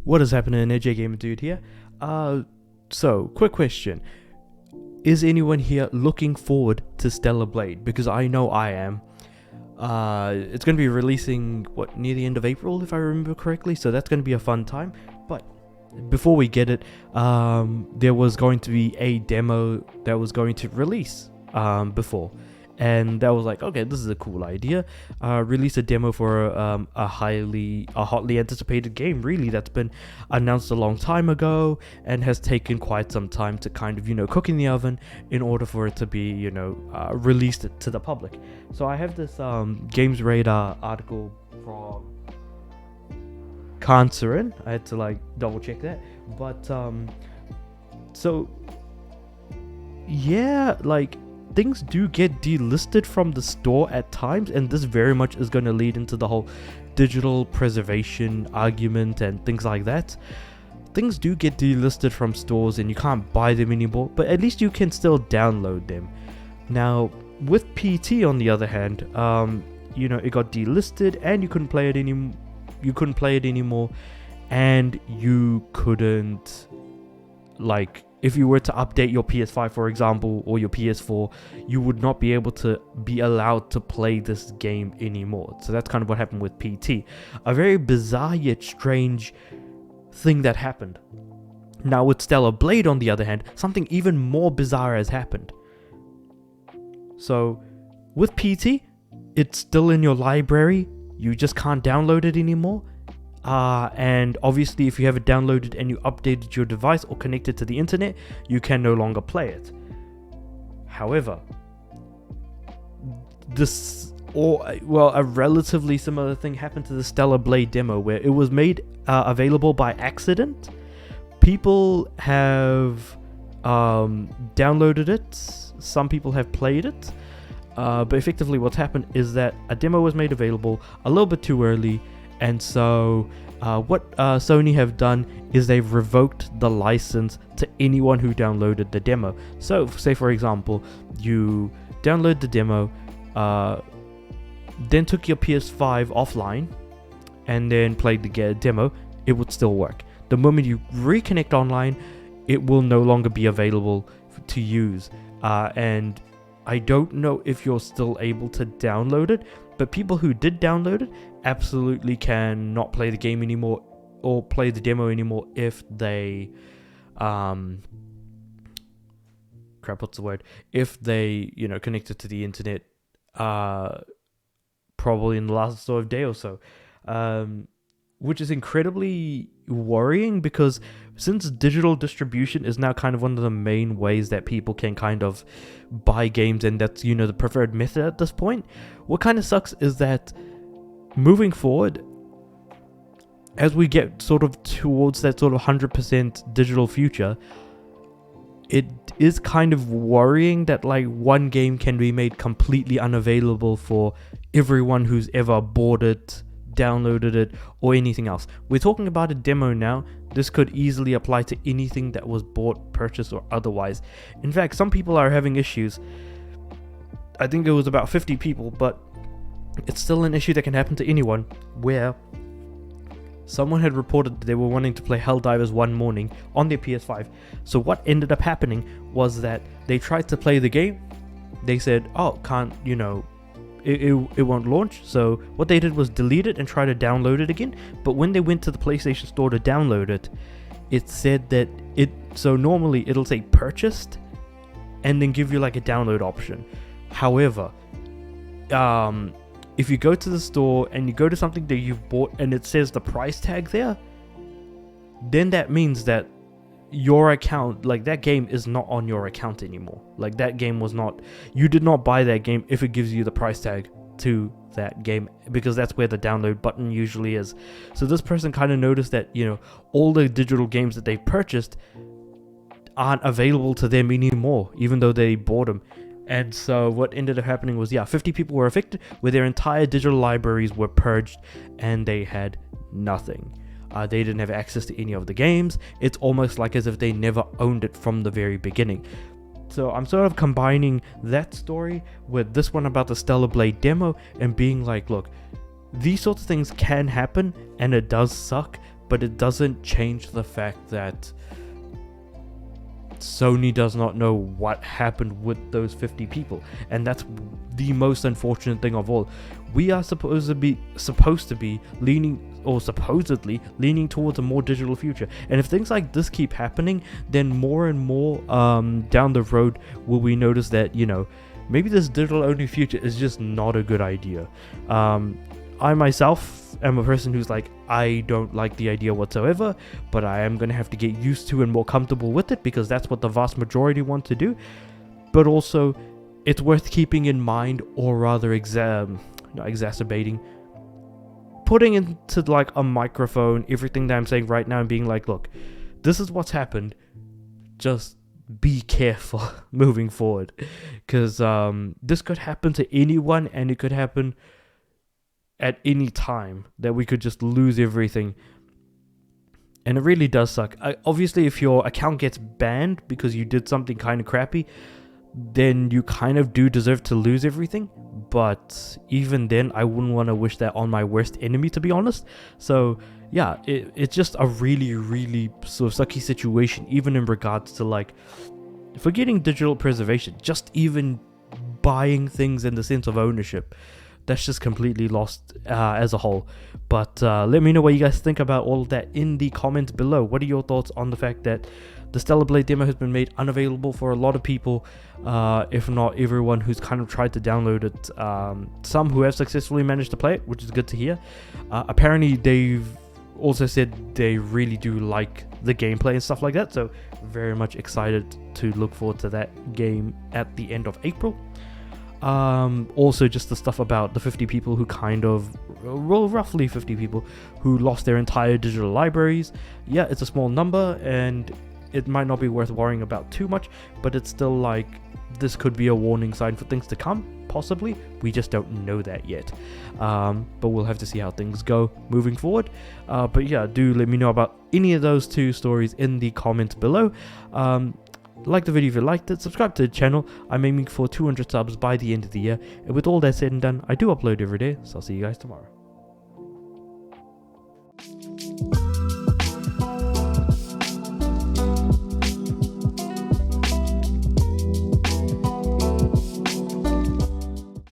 What is happening, AJ Gamer Dude here. So quick question: is anyone here looking forward to Stellar Blade? Because I know I am. It's going to be releasing near the end of April, if I remember correctly. So that's going to be a fun time. But before we get it, there was going to be a demo that was going to release before. And that was like, okay, this is a cool idea. Release a demo for a hotly anticipated game, really, that's been announced a long time ago and has taken quite some time to kind of, cook in the oven in order for it to be, released to the public. So I have this Games Radar article from Kansarin. I had to double check that. But so yeah, things do get delisted from the store at times, and this very much is going to lead into the whole digital preservation argument and things like that. Things do get delisted from stores and you can't buy them anymore, but at least you can still download them. Now, with PT on the other hand, it got delisted and you couldn't play it anymore, and you couldn't, if you were to update your PS5, for example, or your PS4, you would not be able to be allowed to play this game anymore. So that's kind of what happened with PT. A very bizarre yet strange thing that happened. Now with Stellar Blade, on the other hand, something even more bizarre has happened. So with PT, it's still in your library. You just can't download it anymore. And obviously if you have it downloaded and you updated your device or connected to the internet, you can no longer play it. However, a relatively similar thing happened to the Stellar Blade demo, where it was made available by accident. People have downloaded it, some people have played it, but effectively what's happened is that a demo was made available a little bit too early. And so what Sony have done is they've revoked the license to anyone who downloaded the demo. So say for example, you download the demo, then took your PS5 offline and then played the demo, it would still work. The moment you reconnect online, it will no longer be available to use. And I don't know if you're still able to download it, but people who did download it absolutely can not play the game anymore or play the demo anymore if they if they connected to the internet probably in the last sort of day or so, which is incredibly worrying, because since digital distribution is now kind of one of the main ways that people can kind of buy games, and that's the preferred method at this point, what kind of sucks is that moving forward, as we get sort of towards that sort of 100% digital future, it is kind of worrying that one game can be made completely unavailable for everyone who's ever bought it, downloaded it, or anything else. We're talking about a demo now. This could easily apply to anything that was bought, purchased, or otherwise. In fact, some people are having issues. I think it was about 50 people, but it's still an issue that can happen to anyone, where someone had reported that they were wanting to play Helldivers one morning on their PS5. So what ended up happening was that they tried to play the game. They said, it won't launch. So what they did was delete it and try to download it again. But when they went to the PlayStation Store to download it, it said that normally it'll say purchased and then give you a download option. However, if you go to the store and you go to something that you've bought and it says the price tag there, then that means that your account, that game is not on your account anymore. That game was not, you did not buy that game if it gives you the price tag to that game, because that's where the download button usually is. So this person kind of noticed that, all the digital games that they purchased aren't available to them anymore, even though they bought them. And so what ended up happening was, 50 people were affected, where their entire digital libraries were purged and they had nothing. They didn't have access to any of the games. It's almost as if they never owned it from the very beginning. So I'm sort of combining that story with this one about the Stellar Blade demo and being look, these sorts of things can happen and it does suck, but it doesn't change the fact that Sony does not know what happened with those 50 people, and that's the most unfortunate thing of all. We are supposed to be leaning, or supposedly leaning towards a more digital future, and if things like this keep happening, then more and more down the road will we notice that, you know, maybe this digital only future is just not a good idea. I myself am a person who's like, I don't like the idea whatsoever, but I am going to have to get used to and more comfortable with it, because that's what the vast majority want to do. But also, it's worth keeping in mind, or rather exacerbating, putting into like a microphone everything that I'm saying right now and being like, look, this is what's happened, just be careful moving forward, because this could happen to anyone, and it could happen at any time, that we could just lose everything, and it really does suck. Obviously, if your account gets banned because you did something kind of crappy, then you kind of do deserve to lose everything, but even then, I wouldn't want to wish that on my worst enemy, to be honest. So yeah, it's just a really, really sort of sucky situation, even in regards to like forgetting digital preservation, just even buying things in the sense of ownership. That's just completely lost as a whole. But let me know what you guys think about all of that in the comments below. What are your thoughts on the fact that the Stellar Blade demo has been made unavailable for a lot of people, if not everyone who's kind of tried to download it? Some who have successfully managed to play it, which is good to hear. Apparently, they've also said they really do like the gameplay and stuff like that. So very much excited to look forward to that game at the end of April. Also just the stuff about the 50 people who roughly 50 people who lost their entire digital libraries. Yeah, it's a small number, and it might not be worth worrying about too much, but it's still like, this could be a warning sign for things to come, possibly. We just don't know that yet. But we'll have to see how things go moving forward. But yeah, do let me know about any of those two stories in the comments below. Like the video if you liked it, subscribe to the channel. I'm aiming for 200 subs by the end of the year, and with all that said and done, I do upload every day, so I'll see you guys tomorrow.